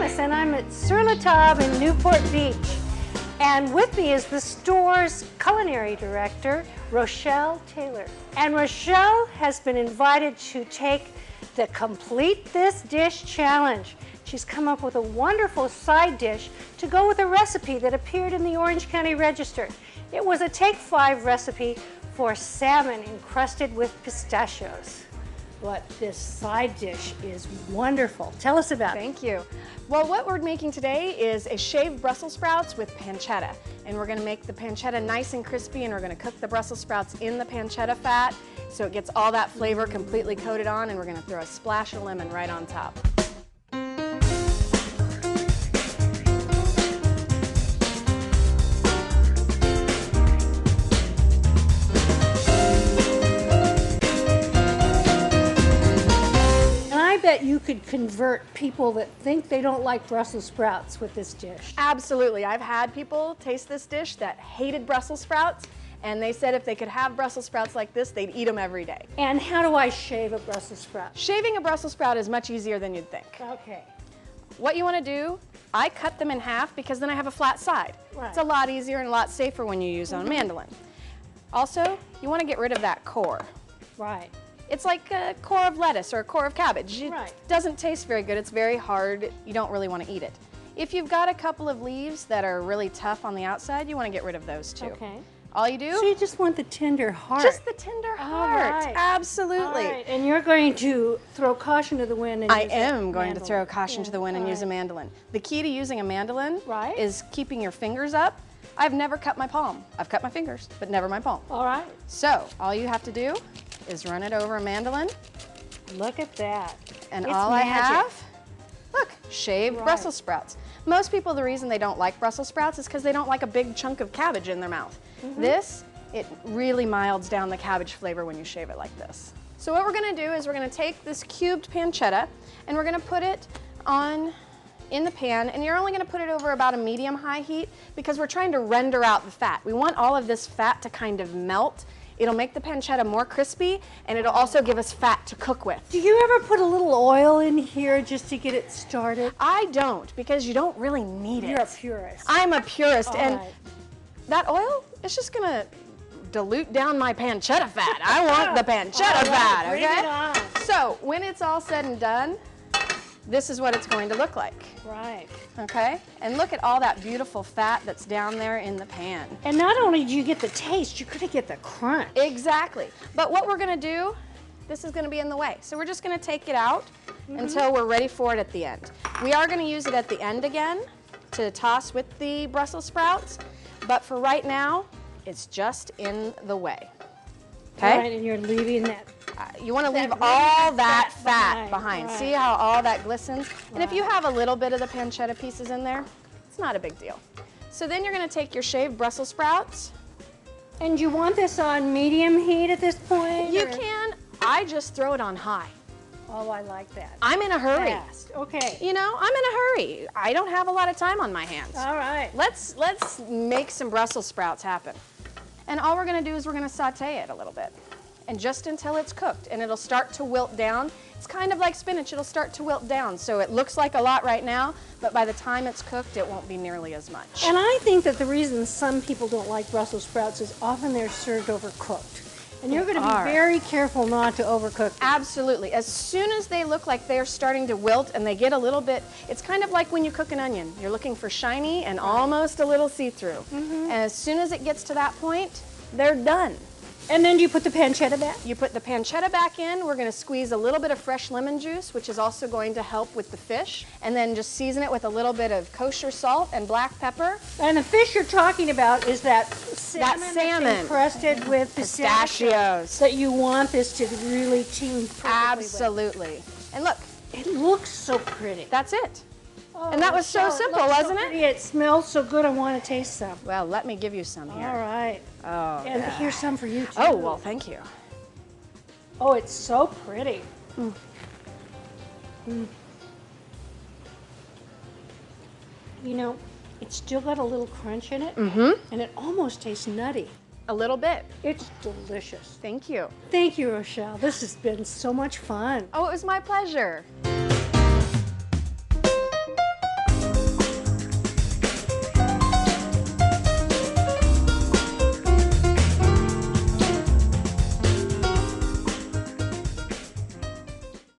Thomas, and I'm at Sur La Table in Newport Beach. And with me is the store's culinary director, Rochelle Taylor. And Rochelle has been invited to take the Complete This Dish Challenge. She's come up with a wonderful side dish to go with a recipe that appeared in the Orange County Register. It was a Take 5 recipe for salmon encrusted with pistachios. But this side dish is wonderful. Tell us about it. Thank you. Well, what we're making today is a shaved Brussels sprouts with pancetta. And we're gonna make the pancetta nice and crispy, and we're gonna cook the Brussels sprouts in the pancetta fat so it gets all that flavor completely coated on, and we're gonna throw a splash of lemon right on top. I bet you could convert people that think they don't like Brussels sprouts with this dish. Absolutely. I've had people taste this dish that hated Brussels sprouts, and they said if they could have Brussels sprouts like this, they'd eat them every day. And how do I shave a Brussels sprout? Shaving a Brussels sprout is much easier than you'd think. Okay. What you want to do, I cut them in half because then I have a flat side. Right. It's a lot easier and a lot safer when you use on a mandolin. Also, you want to get rid of that core. Right. It's like a core of lettuce or a core of cabbage. It doesn't taste very good. It's very hard. You don't really want to eat it. If you've got a couple of leaves that are really tough on the outside, you want to get rid of those too. Okay. All you do? So you just want the tender heart. Just the tender heart. Right. Absolutely. All right. And you're going to throw caution to the wind and I use am going to mandolin. throw caution to the wind and use a mandolin. The key to using a mandolin is keeping your fingers up. I've never cut my palm. I've cut my fingers, but never my palm. All right. So all you have to do is run it over a mandolin. Look at that. And it's all magic. I have, look, shaved Brussels sprouts. Most people, the reason they don't like Brussels sprouts is because they don't like a big chunk of cabbage in their mouth. This, it really milds down the cabbage flavor when you shave it like this. So what we're gonna do is we're gonna take this cubed pancetta and we're gonna put it on in the pan, and you're only gonna put it over about a medium-high heat because we're trying to render out the fat. We want all of this fat to kind of melt. It'll make the pancetta more crispy, and it'll also give us fat to cook with. Do you ever put a little oil in here just to get it started? I don't, because you don't really need it. You're a purist. I'm a purist, All and right. that oil is just gonna dilute down my pancetta fat. I want the pancetta fat, bring okay? it on. So when it's all said and done, this is what it's going to look like. Right. Okay? And look at all that beautiful fat that's down there in the pan. And not only do you get the taste, you're gonna get the crunch. Exactly. But what we're gonna do, this is gonna be in the way. So we're just gonna take it out until we're ready for it at the end. We are gonna use it at the end again to toss with the Brussels sprouts, but for right now, it's just in the way. Okay? All right, and you're leaving that. You want to leave red all that fat fat behind. right. See how all that glistens? And if you have a little bit of the pancetta pieces in there, it's not a big deal. So then you're going to take your shaved Brussels sprouts. And you want this on medium heat at this point? You or? can. I just throw it on high. Oh, I like that. I'm in a hurry. Fast. Okay. You know, I'm in a hurry. I don't have a lot of time on my hands. All right. Let's make some Brussels sprouts happen. And all we're going to do is we're going to saute it a little bit. And just until it's cooked, and it'll start to wilt down. It's kind of like spinach, it'll start to wilt down. So it looks like a lot right now, but by the time it's cooked, it won't be nearly as much. And I think that the reason some people don't like Brussels sprouts is often they're served overcooked. And you're going to be very careful not to overcook them. Absolutely. As soon as they look like they're starting to wilt and they get a little bit, it's kind of like when you cook an onion. You're looking for shiny and almost a little see-through. And as soon as it gets to that point, they're done. And then do you put the pancetta back? You put the pancetta back in. We're going to squeeze a little bit of fresh lemon juice, which is also going to help with the fish. And then just season it with a little bit of kosher salt and black pepper. And the fish you're talking about is that salmon, salmon encrusted with pistachios. That you want this to really team perfectly Absolutely. with. And look. It looks so pretty. That's it. Oh, and that was so simple, wasn't it? It smells so good, I want to taste some. Well, let me give you some here. All right. Oh, and here's some for you, too. Oh, well, thank you. Oh, it's so pretty. You know, it's still got a little crunch in it, and it almost tastes nutty. A little bit. It's delicious. Thank you. Thank you, Rochelle. This has been so much fun. Oh, it was my pleasure.